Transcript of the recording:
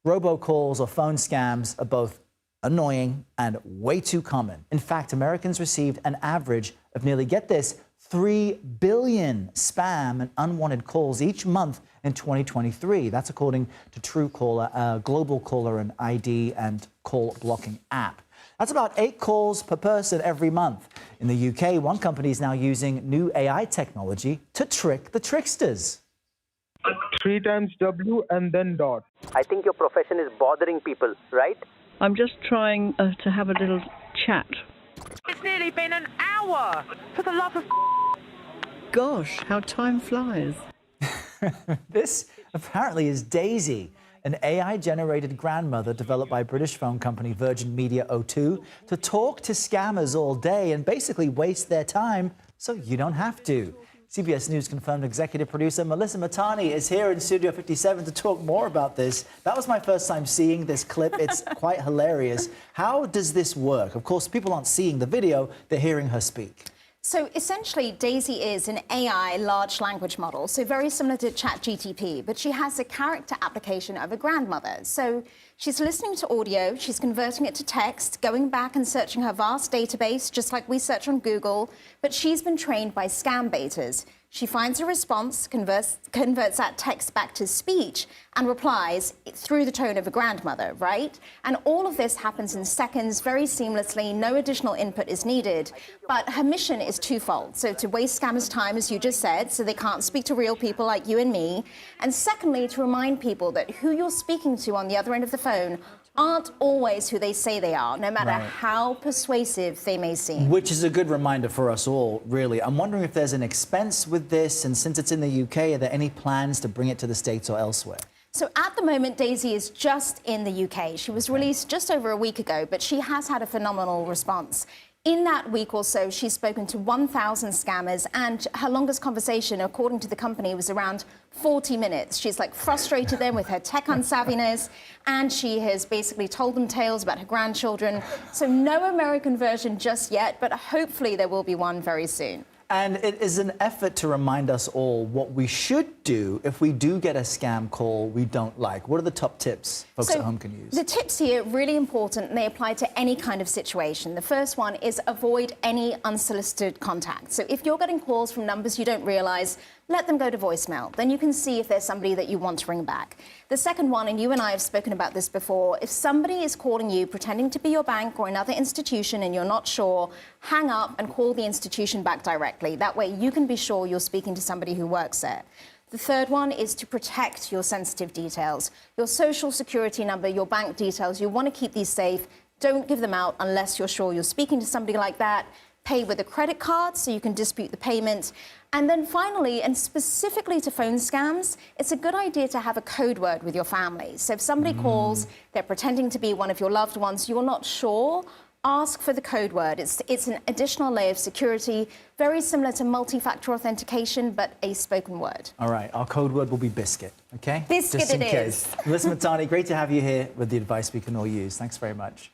Robocalls or phone scams are both annoying and way too common. In fact, Americans received an average of nearly, get this, 3 billion spam and unwanted calls each month in 2023. That's according to Truecaller, a global caller and ID and call blocking app. That's about 8 calls per person every month. In the UK, one company is now using new AI technology to trick the tricksters. 3 times W and then dot. I think your profession is bothering people, right? I'm just trying to have a little chat. It's nearly been an hour. For the love of... Gosh, how time flies. This apparently is Daisy, an AI-generated grandmother developed by British phone company Virgin Media O2 to talk to scammers all day and basically waste their time so you don't have to. CBS News Confirmed executive producer Melissa Mahtani is here in Studio 57 to talk more about this. That was my first time seeing this clip. It's quite hilarious. How does this work? Of course, people aren't seeing the video, they're hearing her speak. So essentially, Daisy is an AI large language model, so very similar to ChatGPT, but she has a character application of a grandmother. So she's listening to audio, she's converting it to text, going back and searching her vast database, just like we search on Google, but she's been trained by scam baiters. She finds a response, converts that text back to speech, and replies through the tone of a grandmother, right? And all of this happens in seconds, very seamlessly, no additional input is needed. But her mission is twofold. So to waste scammers' time, as you just said, so they can't speak to real people like you and me. And secondly, to remind people that who you're speaking to on the other end of the phone aren't always who they say they are, no matter how persuasive they may seem. Which is a good reminder for us all, really. I'm wondering if there's an expense with this, and since it's in the UK, are there any plans to bring it to the States or elsewhere? So at the moment, Daisy is just in the UK. She was released just over a week ago, but she has had a phenomenal response. In that week or so, she's spoken to 1,000 scammers, and her longest conversation, according to the company, was around 40 minutes. She's frustrated them with her tech unsavviness, and she has basically told them tales about her grandchildren. So no American version just yet, but hopefully there will be one very soon. And it is an effort to remind us all what we should do if we do get a scam call we don't like. What are the top tips folks at home can use? The tips here are really important, and they apply to any kind of situation. The first one is avoid any unsolicited contact. So if you're getting calls from numbers you don't realize, let them go to voicemail. Then you can see if there's somebody that you want to ring back. The second one, and you and I have spoken about this before, if somebody is calling you pretending to be your bank or another institution and you're not sure, hang up and call the institution back directly. That way you can be sure you're speaking to somebody who works there. The third one is to protect your sensitive details. Your social security number, your bank details, you want to keep these safe. Don't give them out unless you're sure you're speaking to somebody like that. Pay with a credit card so you can dispute the payment. And then finally, and specifically to phone scams, it's a good idea to have a code word with your family. So if somebody calls, they're pretending to be one of your loved ones, you're not sure, ask for the code word. It's an additional layer of security, very similar to multi-factor authentication, but a spoken word. All right, our code word will be biscuit, okay? Biscuit Just in it case. is. Melissa Mahtani, great to have you here with the advice we can all use. Thanks very much.